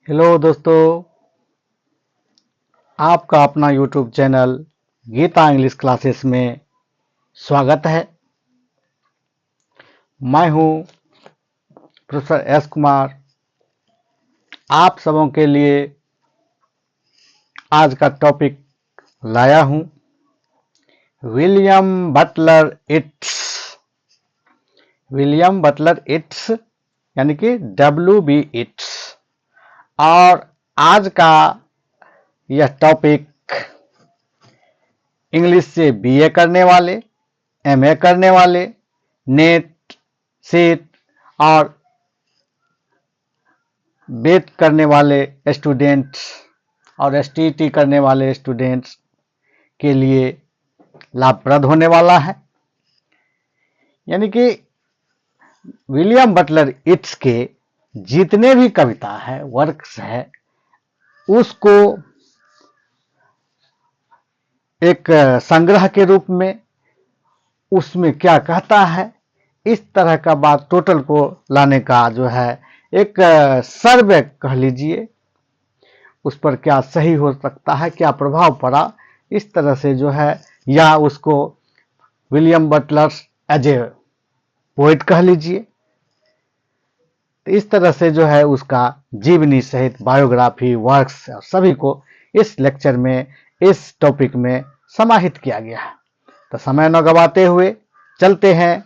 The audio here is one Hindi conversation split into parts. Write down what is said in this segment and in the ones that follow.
हेलो दोस्तों, आपका अपना YouTube channel Geeta English classes में स्वागत है। मैं हूं प्रोफेसर एस कुमार। आप सबों के लिए आज का टॉपिक लाया हूं William Butler it's. William Butler it's यानी कि WB इट्स। और आज का यह टॉपिक इंग्लिश से BA करने वाले, MA करने वाले, नेट, सेट और बेट करने वाले स्टूडेंट्स और STT करने वाले स्टूडेंट्स के लिए लाभप्रद होने वाला है। यानी कि विलियम बटलर इट्स के जितने भी कविता है, वर्क्स है, उसको एक संग्रह के रूप में उसमें क्या कहता है, इस तरह का बात टोटल को लाने का जो है एक सर्वे कह लीजिए, उस पर क्या सही हो सकता है, क्या प्रभाव पड़ा, इस तरह से जो है, या उसको William Butler as a poet कह लीजिए। तो इस तरह से जो है उसका जीवनी सहित बायोग्राफी, वर्क्स सभी को इस लेक्चर में, इस टॉपिक में समाहित किया गया है। तो समय न गवाते हुए चलते हैं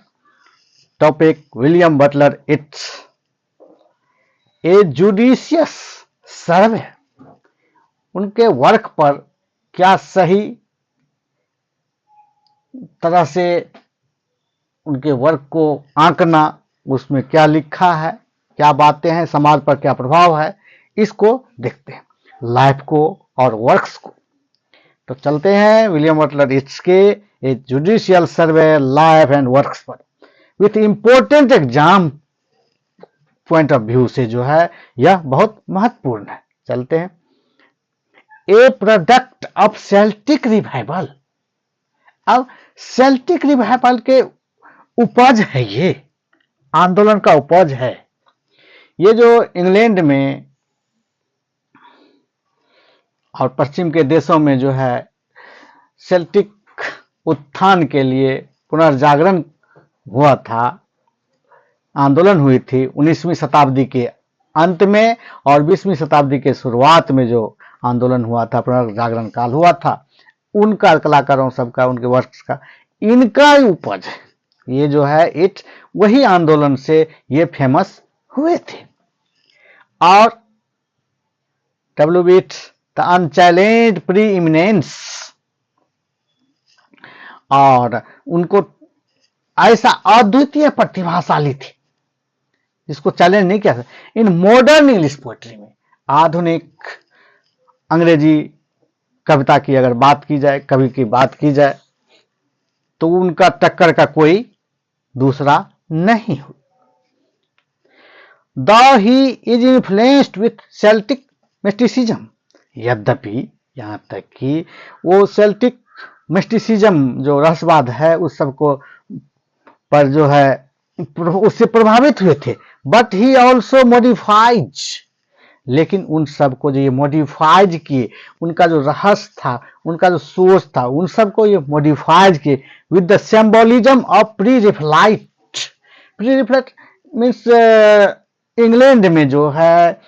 topic William Butler Yeats a judicious survey. उनके वर्क पर क्या सही तरह से उनके वर्क को आंकना, उसमें क्या लिखा है, क्या बातें हैं, समाज पर क्या प्रभाव है, इसको देखते हैं, लाइफ को और वर्क्स को। तो चलते हैं विलियम बटलर इट्स के a judicial survey life and works पर with important exam point of view से जो है यह बहुत महत्वपूर्ण है। चलते हैं। A product of Celtic revival. अब सेल्टिक रिवाइवल के उपज है, ये आंदोलन का उपज है। ये जो इंग्लैंड में और पश्चिम के देशों में जो है सेल्टिक उत्थान के लिए पुनर्जागरण हुआ था, आंदोलन हुई थी 19वीं शताब्दी के अंत में और 20वीं शताब्दी के शुरुआत में जो आंदोलन हुआ था, पुनर्जागरण काल हुआ था, उनका, कलाकारों सबका, उनके वर्क्स का, इनका उपज है ये जो है। इट वही आंदोलन से ये फेमस हुए थे। और WB it's the unchallenged pre eminence, और उनको ऐसा अद्वितीय प्रतिभाशाली थी जिसको चैलेंज नहीं किया इन मॉडर्न इंग्लिश पोएट्री में। आधुनिक अंग्रेजी कविता की अगर बात की जाए, कवि की बात की जाए, तो उनका टक्कर का कोई दूसरा नहीं हो। Though he is influenced with Celtic mysticism, यद्यपि यहां तक कि वो सेल्टिक मिस्टिसिज्म जो रहस्यवाद है उस सबको पर जो है उससे प्रभावित हुए थे, बट ही ऑल्सो मॉडिफाइज, लेकिन उन सबको जो ये मॉडिफाइज किए, उनका जो रहस्य था, उनका जो सोच था, उन सबको ये मॉडिफाइज किए with the symbolism of pre Raphaelite. Pre Raphaelite means England में जो है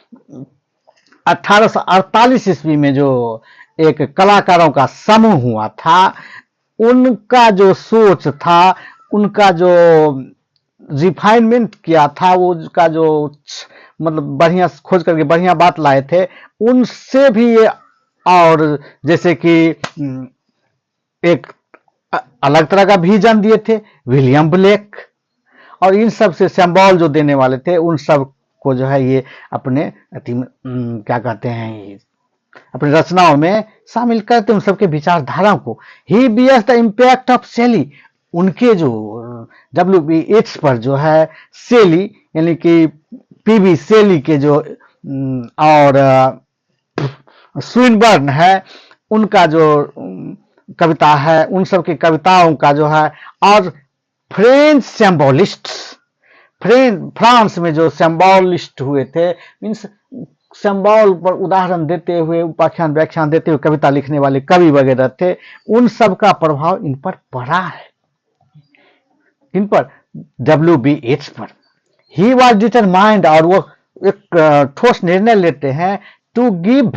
1848 ईस्वी में जो एक कलाकारों का समूह हुआ था, उनका जो सोच था, उनका जो रिफाइनमेंट किया था, वो का जो मतलब बढ़िया खोज करके बढ़िया बात लाए थे, उनसे भी ये, और जैसे कि एक अलग तरह का विजन दिए थे विलियम ब्लेक, और इन सब से सिंबल जो देने वाले थे, उन सब को जो है ये अपने क्या कहते हैं, अपनी रचनाओं में शामिल करते, उन सबके विचारधारा को। ही बियर्स द इम्पैक्ट ऑफ शेली, उनके जो WB इट्स पर जो है शेली यानी कि PB शेली के जो और स्विनबर्न है, उनका जो कविता है, उन सब की कविताओं का जो है, और फ्रेंच सिंबॉलिस्ट, फ्रांस में जो सिंबॉलिस्ट हुए थे, मीन्स सिंबल पर उदाहरण देते हुए, उपाख्यान व्याख्यान देते हुए कविता लिखने वाले कवि वगैरह थे, उन सब का प्रभाव इन पर पड़ा है। इन पर WB येट्स पर ही वॉज डिटरमाइंड, और वो एक ठोस निर्णय लेते हैं to give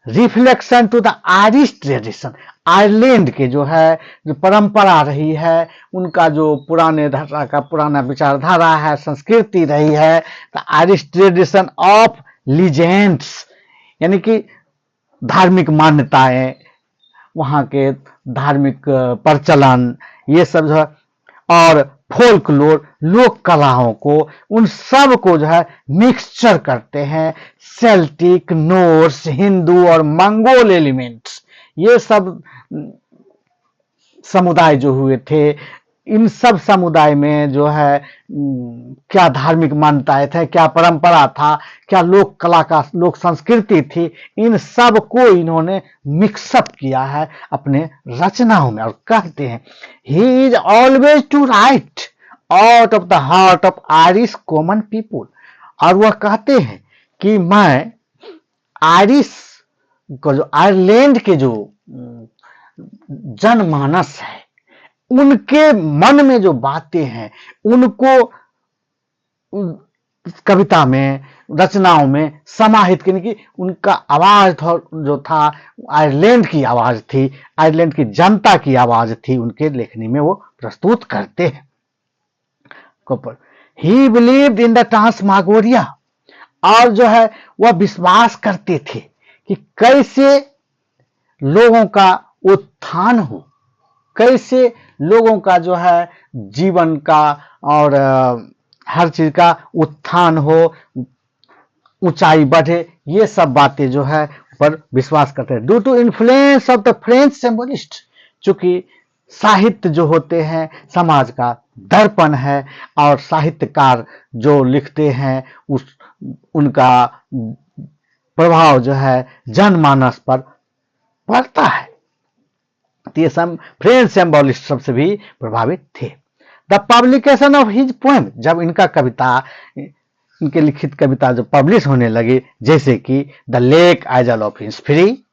reflection to the Irish tradition. Ireland के जो है जो परंपरा रही है, उनका जो पुराने धारा का पुराना विचारधारा है, संस्कृति रही है, the Irish tradition of legends, यानी कि धार्मिक मान्यताएं, वहाँ के धार्मिक प्रचलन, ये सब जो है, और फोल्कलोर, लोक कलाओं को, उन सब को जो है मिक्सचर करते हैं सेल्टिक, नोर्स, हिंदू और मंगोल एलिमेंट्स। ये सब समुदाय जो हुए थे, इन सब समुदाय में जो है क्या धार्मिक मान्यताएं थे, क्या परंपरा था, क्या लोक कला का लोक संस्कृति थी, इन सब को इन्होंने मिक्सअप किया है अपने रचनाओं में। और कहते हैं he is always to write out of the heart of Irish common people. और वह कहते हैं कि मैं आयरिश को, जो आयरलैंड के जो जनमानस है, उनके मन में जो बातें हैं उनको कविता में, रचनाओं में समाहित करने की, उनका आवाज जो था आयरलैंड की आवाज थी, आयरलैंड की जनता की आवाज थी, उनके लेखनी में वो प्रस्तुत करते हैं। ही बिलीव्ड इन द ट्रांसमागोरिया, और जो है वह विश्वास करते थे कि कैसे लोगों का उत्थान हो, कैसे लोगों का जो है जीवन का और हर चीज का उत्थान हो, ऊंचाई बढ़े, ये सब बातें जो है पर विश्वास करते हैं। Due to influence of the French symbolist, चूंकि साहित्य जो होते हैं समाज का दर्पण है, और साहित्यकार जो लिखते हैं उनका प्रभाव जो है जनमानस पर पड़ता है। ये सब फ्रेंच सिंबलिस्ट सबसे भी प्रभावित थे। The publication of his poem, जब इनका कविता, इनके लिखित कविता जो पब्लिश होने लगी, जैसे कि the lake isle of Innisfree,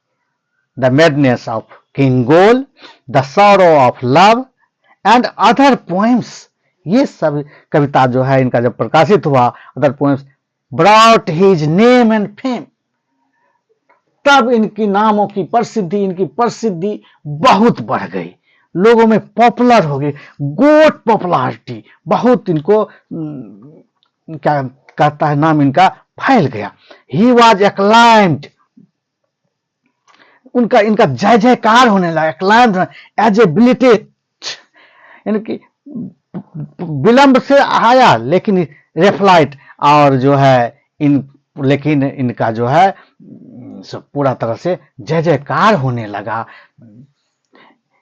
the madness of King Goll, the sorrow of love and other poems, ये सब कविता जो है इनका जब प्रकाशित हुआ, other poems brought his name and fame, तब इनकी नामों की प्रसिद्धि, इनकी प्रसिद्धि बहुत बढ़ गई, लोगों में पॉपुलर हो गई, गोट पॉपुलैरिटी, बहुत इनको क्या कहता है नाम इनका फैल गया। ही वॉज एक्लाइम्ड, उनका इनका जय जयकार होने लगा, एक्लाइम्ड एज ए बिलिटेड, यानी कि विलंब से आया लेकिन रेफ्लाइट, और जो है लेकिन इनका जो है सब पूरा तरह से जय जयकार होने लगा।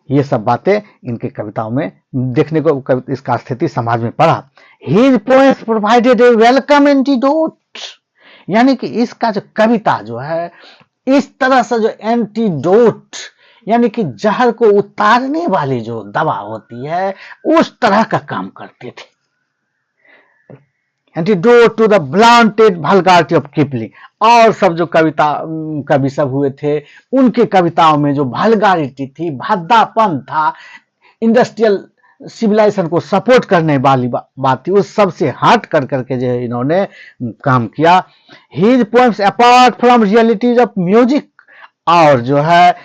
ये सब बातें इनके कविताओं में देखने को, इसका स्थिति समाज में पड़ा। हिज पोएम्स प्रोवाइडेड ए वेलकम एंटीडोट, यानी कि इसका जो कविता जो है इस तरह से जो एंटीडोट, यानी कि जहर को उतारने वाली जो दवा होती है, उस तरह का काम करते थे। Antidote to the blunted vulgarity of Kipling, और सब जो कवि सब हुए थे, उनके कविताओं में जो वल्गैरिटी थी, भद्दापन था, इंडस्ट्रियल सिविलाइजेशन को सपोर्ट करने वाली बात थी, उस सब से हट कर करके जो इन्होंने काम किया। His poems apart from realities of music, और जो है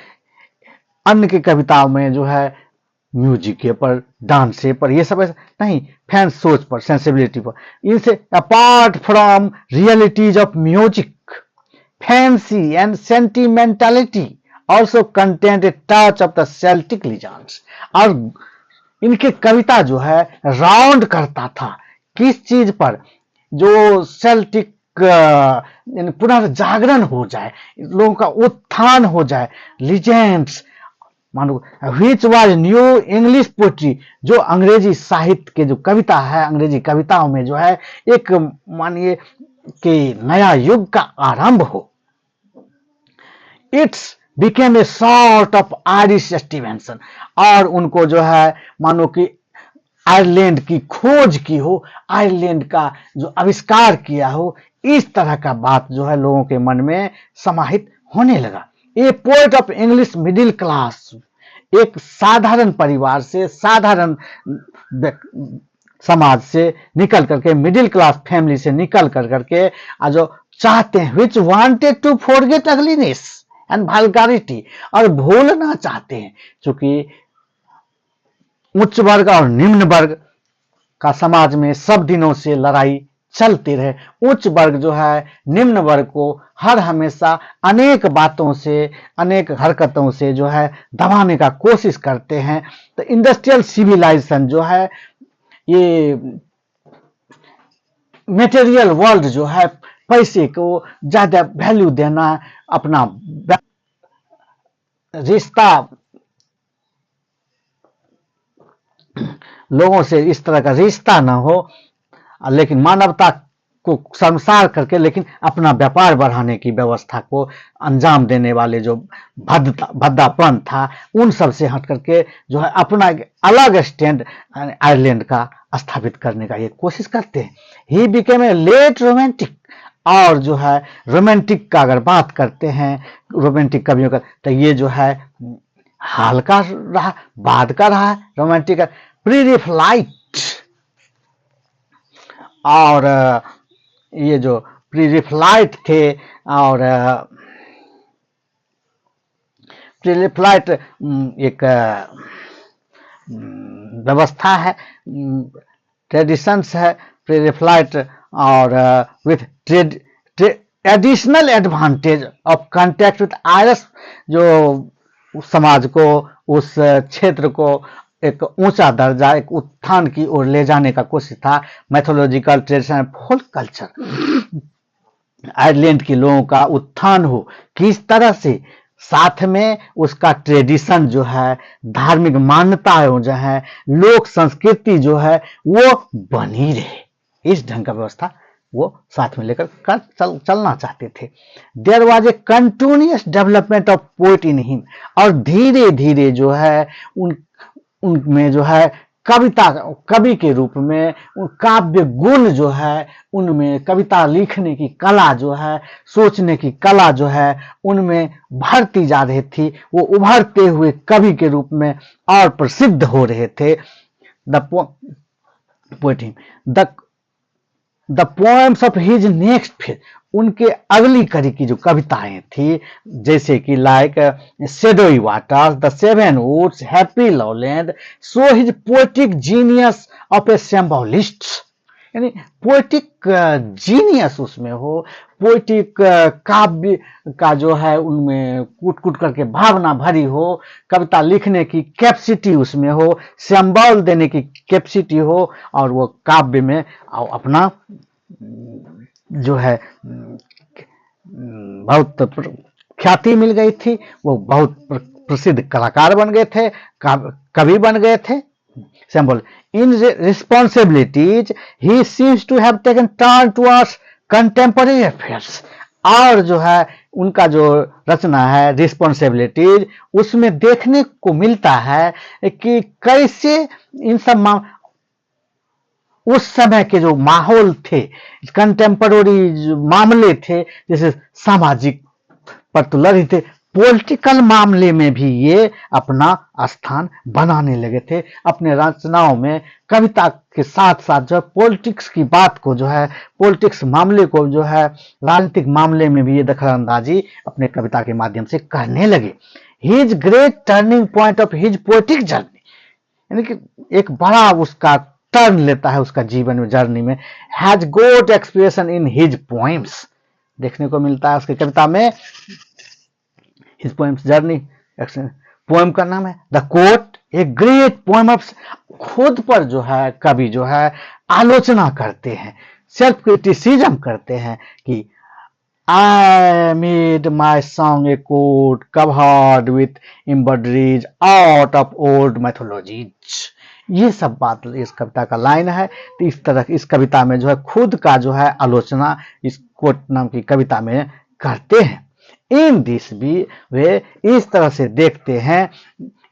अन्य की कविताओं में जो है म्यूजिक के पर, डांस पर, ये सब नहीं, फैन सोच पर, सेंसिबिलिटी पर, इनसे apart from realities of music, fancy and sentimentality also content a touch of the Celtic legends, और इनके कविता जो है राउंड करता था किस चीज पर, जो सेल्टिक पुनर्जागरण हो जाए, लोगों का उत्थान हो जाए, लीजेंड्स मानो, which was new English poetry, जो अंग्रेजी साहित्य के जो कविता है, अंग्रेजी कविताओं में जो है एक मानिए कि नया युग का आरंभ हो। It's became a sort of Irish Stevenson, और उनको जो है मानो कि आयरलैंड की खोज की हो, आयरलैंड का जो आविष्कार किया हो, इस तरह का बात जो है लोगों के मन में समाहित होने लगा। ए poet of English middle class, एक साधारण परिवार से, साधारण समाज से निकल करके, मिडिल क्लास फैमिली से निकल करके जो चाहते हैं, which wanted to forget ugliness and vulgarity, और भूलना चाहते हैं। क्योंकि उच्च वर्ग और निम्न वर्ग का समाज में सब दिनों से लड़ाई चलती रहे। उच्च वर्ग जो है निम्न वर्ग को हर हमेशा अनेक बातों से, अनेक हरकतों से जो है दबाने का कोशिश करते हैं। तो इंडस्ट्रियल सिविलाइजेशन जो है, ये मटेरियल वर्ल्ड जो है, पैसे को ज्यादा वैल्यू देना, अपना रिश्ता लोगों से इस तरह का रिश्ता ना हो, लेकिन मानवता को शर्मसार करके लेकिन अपना व्यापार बढ़ाने की व्यवस्था को अंजाम देने वाले जो भद्दापन था, उन सब से हट करके जो है अपना अलग स्टैंड आयरलैंड का स्थापित करने का ये कोशिश करते हैं। He became a late romantic, और जो है रोमांटिक का अगर बात करते हैं, रोमांटिक कवियों का, तो ये जो है हाल का रहा, बाद का रहा है रोमांटिक। प्री-रिफ्लाइट, और ये जो प्री-रिफ्लाइट थे, और प्री-रिफ्लाइट एक व्यवस्था है, ट्रेडिशंस है प्री-रिफ्लाइट, और with additional advantage of contact with Irish, जो समाज को, उस क्षेत्र को एक ऊंचा दर्जा, एक उत्थान की ओर ले जाने का कोशिश था। Mythological tradition, folk culture, Ireland के लोगों का उत्थान हो किस तरह से, साथ में उसका ट्रेडिशन जो है, धार्मिक मान्यताएं जो है, लोक संस्कृति जो है, वो बनी रहे, इस ढंग का व्यवस्था वो साथ में लेकर चलना चाहते थे। There was a continuous development of poet in him, और धीरे धीरे जो है उनमें जो है कविता, कवि के रूप में काव्य गुण जो है, उनमें कविता लिखने की कला जो है, सोचने की कला जो है, उनमें भरती जा रही थी। वो उभरते हुए कवि के रूप में और प्रसिद्ध हो रहे थे। The poems of his next phase, उनके अगली कड़ी की जो कविताएं थी, जैसे कि like shadowy waters, the seven woods, happy loveland, so his poetic genius of a symbolist, यानी पोएटिक जीनियस उसमें हो, पोएटिक काव्य का जो है उनमें कूट कूट करके भावना भरी हो, कविता लिखने की कैपेसिटी उसमें हो, सिंबल देने की कैपेसिटी हो, और वो काव्य में अपना जो है बहुत ख्याति मिल गई थी। वो बहुत प्रसिद्ध कलाकार बन गए थे, कवि बन गए थे। Symbol in responsibilities he seems to have taken turn towards contemporary affairs, और जो है उनका जो रचना है रिस्पॉन्सिबिलिटीज, उसमें देखने को मिलता है कि कैसे इन सब उस समय के जो माहौल थे, कंटेम्पररी मामले थे, जैसे सामाजिक पर तो लड़ रहे थे, पॉलिटिकल मामले में भी ये अपना स्थान बनाने लगे थे। अपने रचनाओं में कविता के साथ साथ जो पॉलिटिक्स की बात को जो है, पॉलिटिक्स मामले को जो है, राजनीतिक मामले में भी ये दखलंदाजी अपने कविता के माध्यम से करने लगे। His great turning point of his poetic journey, यानी कि एक बड़ा उसका टर्न लेता है उसका जीवन में, जर्नी में, has got expression in his poems, देखने को मिलता है उसकी कविता में। हिज पोएम्स जर्नी, पोएम का नाम है the coat, a great poem of, खुद पर जो है कवि जो है आलोचना करते हैं, सेल्फ क्रिटिसिज्म करते हैं कि I made my song a coat covered with embroideries out of old mythologies। ये सब बात इस कविता का लाइन है। तो इस तरह इस कविता में जो है खुद का जो है आलोचना इस कोट नाम की कविता में करते हैं। इन दिस भी वे इस तरह से देखते हैं,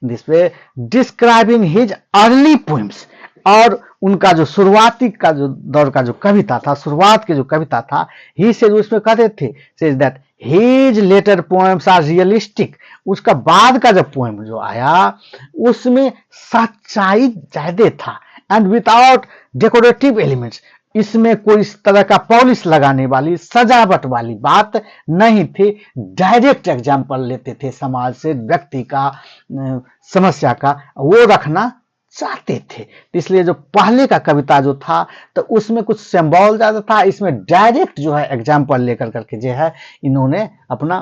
this way describing his early poems, और उनका जो शुरुआती का जो दौर का जो कविता था, शुरुआत की जो कविता था, ही से उसमें कहते थे says that his later poems are realistic. उसका बाद का जब पोएम जो आया उसमें सच्चाई ज्यादा था एंड विदाउट डेकोरेटिव एलिमेंट्स। इसमें कोई इस तरह का पॉलिश लगाने वाली, सजावट वाली बात नहीं थी। डायरेक्ट एग्जाम्पल लेते थे समाज से, व्यक्ति का, समस्या का, वो रखना चाहते थे। इसलिए जो पहले का कविता जो था तो उसमें कुछ सिंबल ज्यादा था, इसमें डायरेक्ट जो है एग्जाम्पल लेकर करके जो है इन्होंने अपना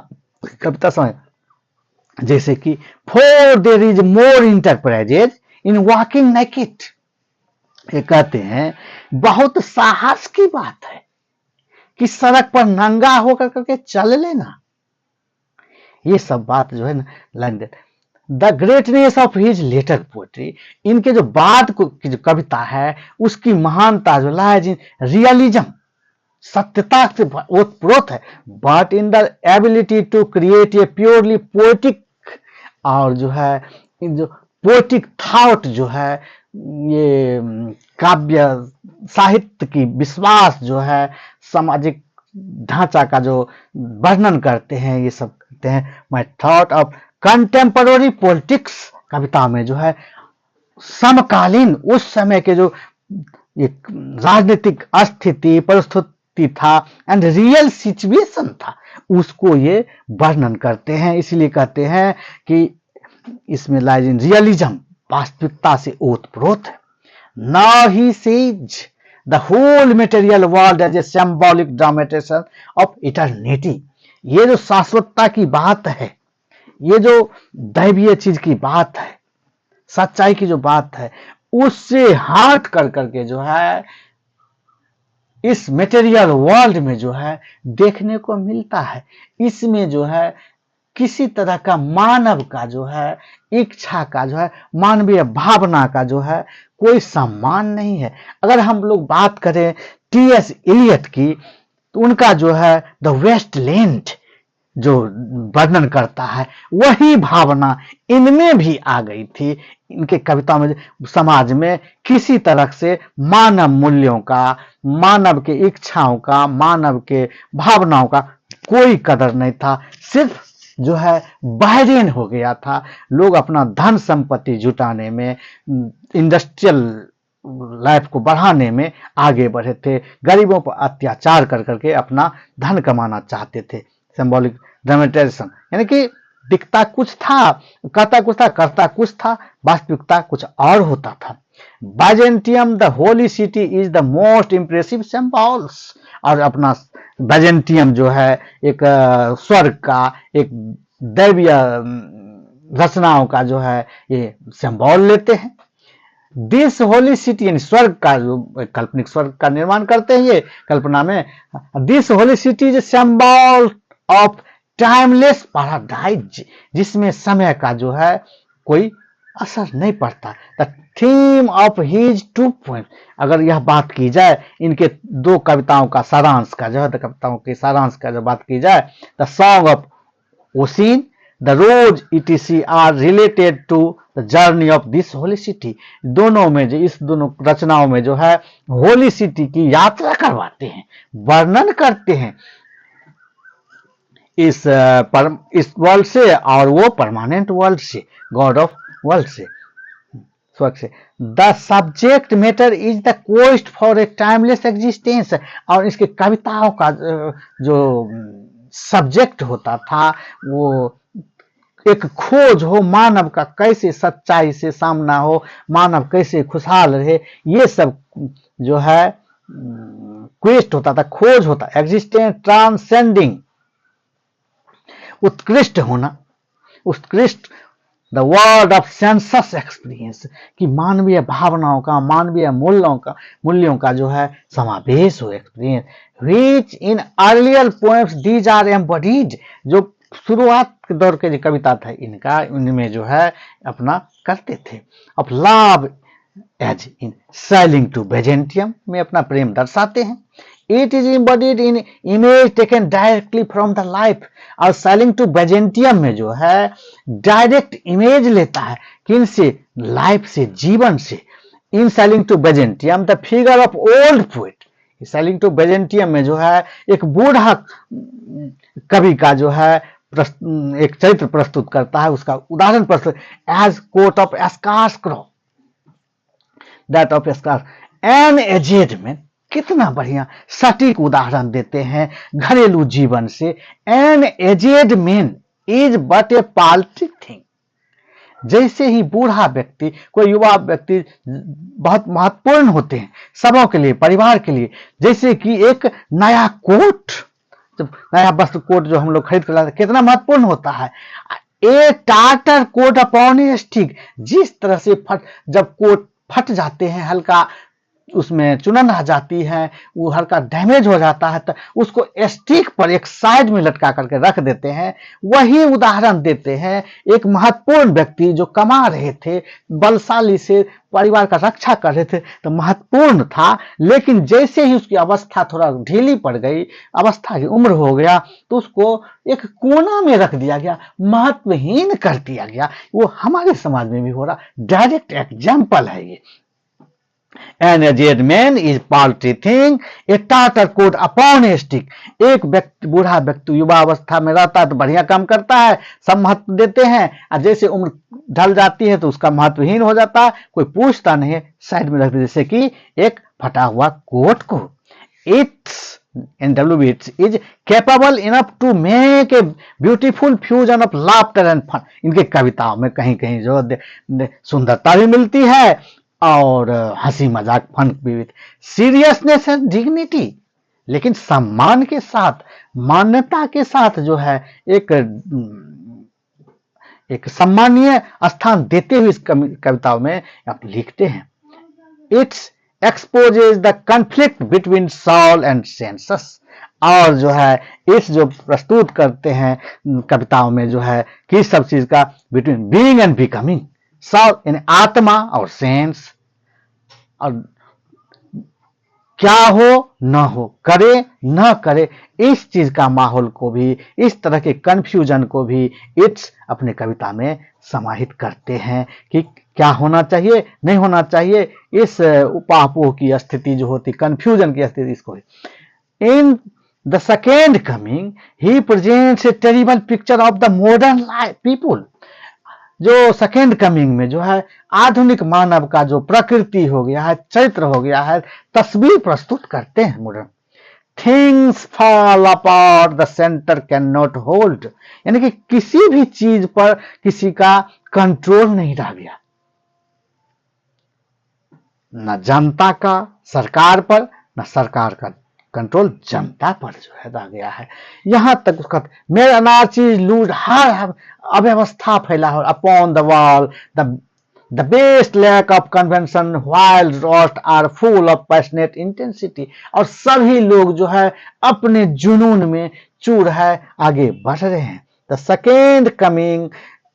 कविता समय, जैसे कि for their is more enterprises in walking naked. ये कहते हैं बहुत साहस की बात है कि सड़क पर नंगा होकर करके चल लेना। ये सब बात जो है ना लाइन देते। The greatness of his later poetry, इनके जो बाद की जो कविता है उसकी महानता जो लाइज इन रियलिज्म, सत्यता से ओतप्रोत है, but in the ability to create a purely poetic, और जो है जो पोएटिक थॉट जो है, ये काव्य साहित्य की विश्वास जो है, सामाजिक ढांचा का जो वर्णन करते हैं, ये सब करते हैं। My thought of contemporary politics, कविता में जो है समकालीन उस समय के जो एक राजनीतिक स्थिति परिस्थिति था एंड रियल सिचुएशन था, उसको ये वर्णन करते हैं। इसलिए कहते हैं कि इसमें लाइज इन रियलिज्म, वास्तविकता से ओतप्रोत है। Now he sees the whole material world as a symbolic dramatization of eternity. ये जो शाश्वतता की बात है, ये जो दैवीय चीज की बात है, सच्चाई की जो बात है, उससे हट कर करके जो है इस मटेरियल वर्ल्ड में जो है देखने को मिलता है। इसमें जो है किसी तरह का मानव का जो है इच्छा का जो है, मानवीय भावना का जो है कोई सम्मान नहीं है। अगर हम लोग बात करें टी.एस. इलियट की, तो उनका जो है द वेस्टलैंड जो वर्णन करता है, वही भावना इनमें भी आ गई थी। इनके कविता में समाज में किसी तरह से मानव मूल्यों का, मानव के इच्छाओं का, मानव के भावनाओं का कोई कदर नहीं था। सिर्फ जो है बहरीन हो गया था। लोग अपना धन संपत्ति जुटाने में, इंडस्ट्रियल लाइफ को बढ़ाने में आगे बढ़े थे। गरीबों पर अत्याचार कर करके अपना धन कमाना चाहते थे। सिंबॉलिक ड्रामेटाइजेशन यानी कि दिखता कुछ था, कहता कुछ था, करता कुछ था, वास्तविकता कुछ और होता था। Byzantium the Holi city is the most impressive symbols, और अपना बाइजेंटियम जो है एक स्वर्ग का, एक दैवीय रचनाओं का जो है ये सिंबल लेते हैं। दिस होली सिटी यानी स्वर्ग का जो काल्पनिक स्वर्ग का निर्माण करते हैं ये कल्पना में। This holy city is symbol of timeless paradise, जिसमें समय का जो है कोई असर नहीं पड़ता। The theme of his two poem, अगर यह बात की जाए इनके दो कविताओं का सारांश का जो है, कविताओं के सारांश का जो बात की जाए, the song of Oisin, the rose etc are related to the journey of this holy city. दोनों में जो, इस दोनों रचनाओं में जो है होली सिटी की यात्रा करवाते हैं, वर्णन करते हैं इस वर्ल्ड से, और वो परमानेंट वर्ल्ड से, गॉड ऑफ वर्ल्ड से, स्वर्ग से। The subject matter is the quest for a timeless existence, और इसके कविताओं का जो सब्जेक्ट होता था वो एक खोज हो, मानव का कैसे सच्चाई से सामना हो, मानव कैसे खुशहाल रहे, ये सब जो है क्वेस्ट होता था, खोज होता। एग्जिस्टेंस ट्रांसेंडिंग, उत्कृष्ट होना, उत्कृष्ट the word of census experience, कि मानवीय भावनाओं का, मानवीय मूल्यों का जो है समावेश हो, experience. Which in earlier poems these are embodied, जो शुरुआत के दौर के जो कविता था इनका, इनमें जो है अपना करते थे। Of love as in sailing to Byzantium, में अपना प्रेम दर्शाते हैं। It is embodied in image taken directly from the life, और सेलिंग टू बेजेंटियम में जो है डायरेक्ट इमेज लेता है, किन से, लाइफ से, जीवन से। In sailing to Byzantium the figure of old poet. Sailing to Byzantium में जो है एक बूढ़ा कवि का जो है एक चरित्र प्रस्तुत करता है, उसका उदाहरण प्रस्तुत, as coat of scarecrow, that of scarecrow an aged man. कितना बढ़िया सटीक उदाहरण देते हैं घरेलू जीवन से। An aged man is but a paltry thing. जैसे ही बूढ़ा व्यक्ति, कोई युवा व्यक्ति बहुत महत्वपूर्ण होते हैं सबों के लिए, परिवार के लिए। जैसे कि एक नया कोट, जब नया वस्त्र कोट जो हम लोग खरीद कर लाते कितना महत्वपूर्ण होता है। A tatter coat upon a stick, जिस तरह से जब कोट फट जाते हैं, हल्का उसमें चुनन आ जाती है, वो हल्का डैमेज हो जाता है, तो उसको स्टिक पर एक साइड में लटका करके रख देते हैं। वही उदाहरण देते हैं एक महत्वपूर्ण व्यक्ति जो कमा रहे थे, बलशाली से परिवार का रक्षा कर रहे थे, तो महत्वपूर्ण था, लेकिन जैसे ही उसकी अवस्था थोड़ा ढीली पड़ गई, अवस्था की उम्र हो गया, तो उसको एक कोना में रख दिया गया, महत्वहीन कर दिया गया। वो हमारे समाज में भी हो रहा, डायरेक्ट एग्जाम्पल है ये। An aged man is paltry thing, a tartar coat upon a stick। एक व्यक्ति, बूढ़ा व्यक्ति युवा अवस्था में रहता है तो बढ़िया काम करता है, सब महत्व देते हैं, और जैसे उम्र ढल जाती है तो उसका महत्वहीन हो जाता है, कोई पूछता नहीं है, साइड में रख दे, जैसे कि एक फटा हुआ कोट को। It's NWB is capable enough to make a beautiful fusion of laughter and fun। इनके कविताओं में कहीं कहीं जो सुंदरता भी मिलती है और हंसी मजाक, फन भी, सीरियसनेस एंड डिग्निटी, लेकिन सम्मान के साथ, मान्यता के साथ जो है एक सम्मानीय स्थान देते हुए इस कविताओं में आप लिखते हैं। Its exposes the conflict between soul and senses. और जो है इस जो प्रस्तुत करते हैं कविताओं में जो है किस सब चीज का, between being and becoming, soul यानी आत्मा और सेंस, और क्या हो न हो, करे न करे, इस चीज का माहौल को भी, इस तरह के कंफ्यूजन को भी इट्स अपने कविता में समाहित करते हैं कि क्या होना चाहिए, नहीं होना चाहिए। इस उपापोह की स्थिति जो होती, कंफ्यूजन की स्थिति, इसको in the second coming he presents A terrible picture of the modern life people. जो सेकेंड कमिंग में जो है आधुनिक मानव का जो प्रकृति हो गया है, चरित्र हो गया है, तस्वीर प्रस्तुत करते हैं modern. Things fall apart, the centre can not hold, यानी कि किसी भी चीज पर किसी का कंट्रोल नहीं रह गया, न जनता का सरकार पर, न सरकार का कंट्रोल जनता पर जो है रह गया है। यहां तक उसका मेरे अनाची लूज, हर अव्यवस्था फैला हो, upon the wall the best lack of convention while worst are full of passionate intensity. और सभी लोग जो है अपने जुनून में चूर है, आगे बढ़ रहे हैं। The second coming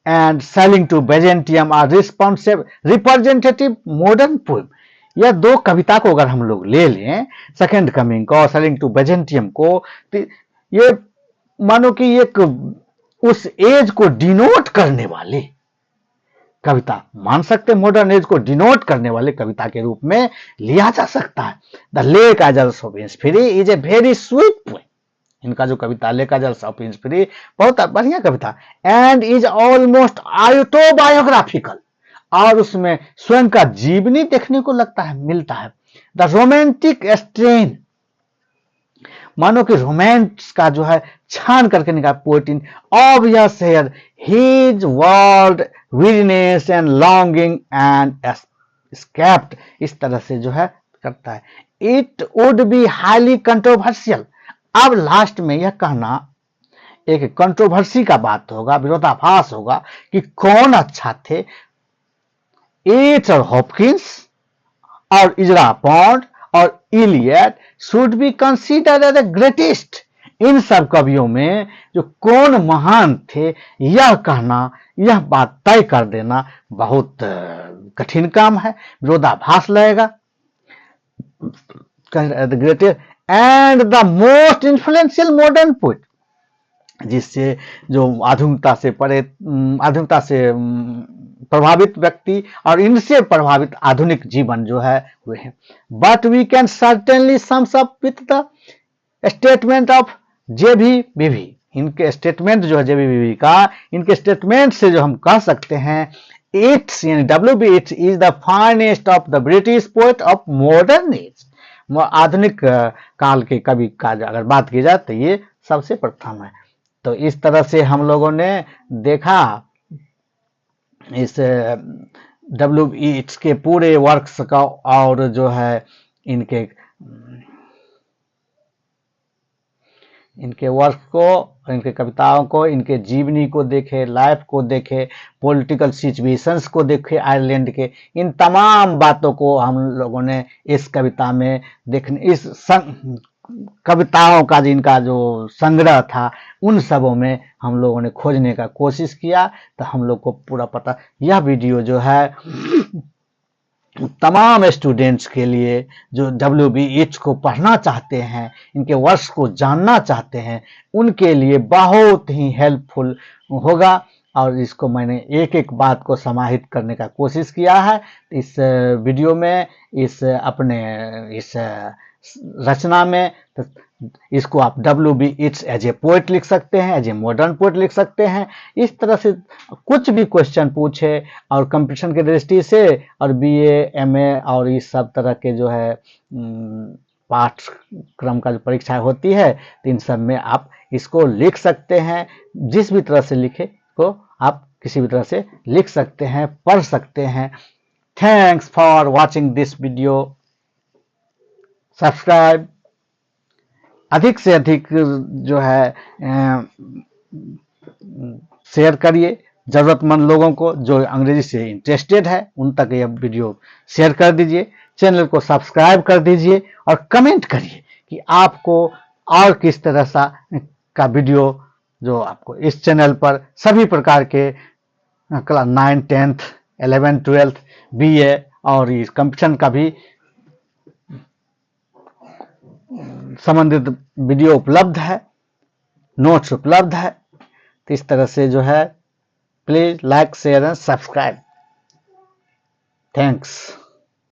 and sailing to Byzantium are representative modern poem. यह दो कविता को अगर हम लोग ले लें, सेकेंड कमिंग को और सेलिंग टू बेजेंटियम को, तो ये मानो कि एक उस एज को डिनोट करने वाले कविता मान सकते, मॉडर्न एज को डिनोट करने वाले कविता के रूप में लिया जा सकता है। The lake isles of Innisfree is a very sweet poem. इनका जो कविता लेक एजल्स ऑफ इंस्पिरी बहुत बढ़िया कविता, एंड इज ऑलमोस्ट ऑटोबायोग्राफिकल, और उसमें स्वयं का जीवनी देखने को लगता है, मिलता है। द रोमांटिक स्ट्रेन, मानो कि रोमांस का जो है छान करके निकाला। Poet in obvious here his world weariness and longing and escaped, इस तरह से जो है करता है। It would be highly controversial. अब लास्ट में यह कहना एक कंट्रोवर्सी का बात होगा, विरोधाभास होगा कि कौन अच्छा थे, एच और हॉपकिंस और इजरा पॉन्ड और Eliot should be considered as the greatest. इन सब कवियों में जो कौन महान थे, यह कहना, यह बात तय कर देना बहुत कठिन काम है, विरोधाभास लगेगा। The greatest and the most influential modern poet, जिससे जो आधुनिकता से प्रभावित व्यक्ति और इनसे प्रभावित आधुनिक जीवन जो है हुए हैं। But we can certainly sums up with the statement of JBVV। इनके स्टेटमेंट जो है JBVV का, इनके स्टेटमेंट से जो हम कह सकते हैं, इट्स यानी WB it's is the finest of the British poet of modern age. आधुनिक काल के कवि का अगर बात की जाए तो ये सबसे प्रथम है। तो इस तरह से हम लोगों ने देखा इस WB इट्स के पूरे वर्क्स का, और जो है इनके वर्क को, इनके कविताओं को, इनके जीवनी को देखे, लाइफ को देखे, पॉलिटिकल सिचुएशंस को देखे आयरलैंड के, इन तमाम बातों को हम लोगों ने इस कविता में देखने, इस कविताओं का जिनका जो संग्रह था उन सबों में हम लोगों ने खोजने का कोशिश किया। तो हम लोग को पूरा पता, यह वीडियो जो है तमाम स्टूडेंट्स के लिए जो WB इट्स को पढ़ना चाहते हैं, इनके वर्क्स को जानना चाहते हैं, उनके लिए बहुत ही हेल्पफुल होगा। और इसको मैंने एक एक बात को समाहित करने का कोशिश किया है इस वीडियो में, इस अपने इस रचना में। तो इसको आप WB its as a poet लिख सकते हैं, एज ए मॉडर्न पोएट लिख सकते हैं। इस तरह से कुछ भी क्वेश्चन पूछे और कंपटीशन की दृष्टि से, और BA MA और इस सब तरह के जो है पाठ्यक्रम का जो परीक्षाएं होती है, तो इन सब में आप इसको लिख सकते हैं। जिस भी तरह से लिखे को आप किसी भी तरह से लिख सकते हैं, पढ़ सकते हैं। Thanks for watching this video. Subscribe, अधिक से अधिक जो है शेयर करिए जरूरतमंद लोगों को, जो अंग्रेजी से इंटरेस्टेड है उन तक यह वीडियो शेयर कर दीजिए। चैनल को सब्सक्राइब कर दीजिए और कमेंट करिए कि आपको और किस तरह का वीडियो जो आपको इस चैनल पर सभी प्रकार के class 9, 10th, 11th, 12th, BA और इस कंपटीशन का भी संबंधित वीडियो उपलब्ध है, नोट्स उपलब्ध है। तो इस तरह से जो है please like, share and subscribe. Thanks.